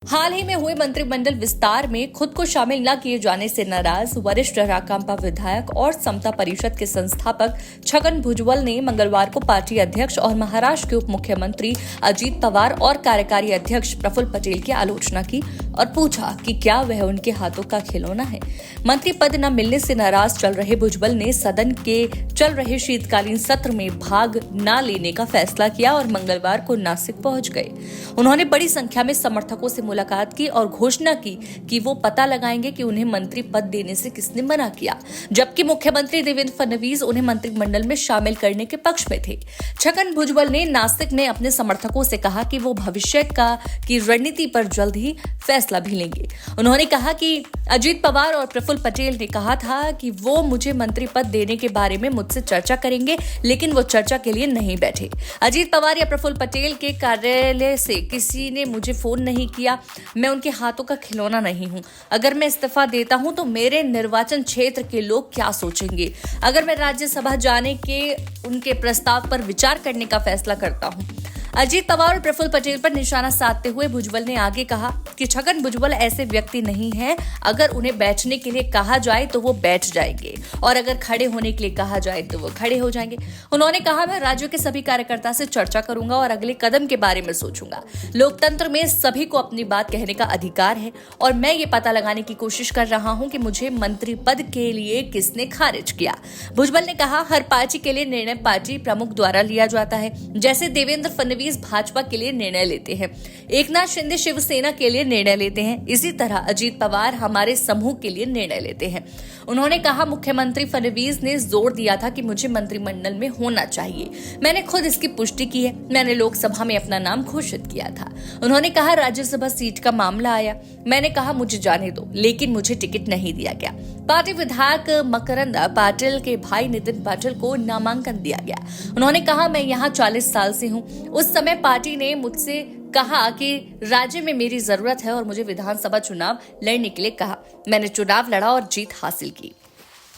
हाल ही में हुए मंत्रिमंडल विस्तार में खुद को शामिल न किए जाने से नाराज वरिष्ठ राकांपा विधायक और समता परिषद के संस्थापक छगन भुजबल ने मंगलवार को पार्टी अध्यक्ष और महाराष्ट्र के उप मुख्यमंत्री अजीत पवार और कार्यकारी अध्यक्ष प्रफुल्ल पटेल की आलोचना की और पूछा कि क्या वह उनके हाथों का खिलौना है। मंत्री पद न मिलने से नाराज चल रहे भुजबल ने सदन के चल रहे शीतकालीन सत्र में भाग न लेने का फैसला किया और मंगलवार को नासिक पहुंच गए। उन्होंने बड़ी संख्या में समर्थकों से मुलाकात की और घोषणा की कि वो पता लगाएंगे कि उन्हें मंत्री पद देने से किसने मना किया, जबकि मुख्यमंत्री देवेंद्र फडणवीस उन्हें मंत्रिमंडल में शामिल करने के पक्ष में थे। छगन भुजबल ने नासिक में अपने समर्थकों से कहा कि वो भविष्य की रणनीति पर जल्द ही फैसला भी लेंगे। उन्होंने कहा कि अजीत पवार और प्रफुल्ल पटेल ने कहा था कि वो मुझे मंत्री पद देने के बारे में मुझसे चर्चा करेंगे, लेकिन वो चर्चा के लिए नहीं बैठे। अजीत पवार या प्रफुल्ल पटेल के कार्यालय से किसी ने मुझे फोन नहीं किया। मैं उनके हाथों का खिलौना नहीं हूं। अगर मैं इस्तीफा देता हूं तो मेरे निर्वाचन क्षेत्र के लोग क्या सोचेंगे। अगर मैं राज्यसभा जाने के उनके प्रस्ताव पर विचार करने का फैसला करता हूं। अजीत पवार और प्रफुल्ल पटेल पर निशाना साधते हुए भुजबल ने आगे कहा कि छगन भुजबल ऐसे व्यक्ति नहीं हैं। अगर उन्हें बैठने के लिए कहा जाए तो वो बैठ जाएंगे और अगर खड़े होने के लिए कहा जाए तो वो खड़े हो जाएंगे। उन्होंने कहा, मैं राज्य के सभी कार्यकर्ता से चर्चा करूंगा और अगले कदम के बारे में सोचूंगा। लोकतंत्र में सभी को अपनी बात कहने का अधिकार है और मैं ये पता लगाने की कोशिश कर रहा हूं कि मुझे मंत्री पद के लिए किसने खारिज किया। भुजबल ने कहा, हर पार्टी के लिए निर्णय पार्टी प्रमुख द्वारा लिया जाता है। जैसे देवेंद्र फडणवीस भाजपा के लिए निर्णय लेते हैं, एकनाथ शिंदे शिवसेना के लिए निर्णय लेते हैं, इसी तरह अजीत पवार हमारे समूह के लिए निर्णय लेते हैं। उन्होंने कहा, मुख्यमंत्री फडणवीस ने जोर दिया था कि मुझे मंत्रिमंडल में होना चाहिए। मैंने खुद इसकी पुष्टि की है। मैंने लोकसभा में अपना नाम घोषित किया था। उन्होंने कहा, राज्यसभा सीट का मामला आया। मैंने कहा मुझे जाने दो, लेकिन मुझे टिकट नहीं दिया गया। पार्टी विधायक मकरंद पाटिल के भाई नितिन पाटिल को नामांकन दिया गया। उन्होंने कहा, मैं यहाँ 40 साल से हूँ। उस समय पार्टी ने मुझसे कहा कि राज्य में मेरी जरूरत है और मुझे विधानसभा चुनाव लड़ने के लिए कहा। मैंने चुनाव लड़ा और जीत हासिल की।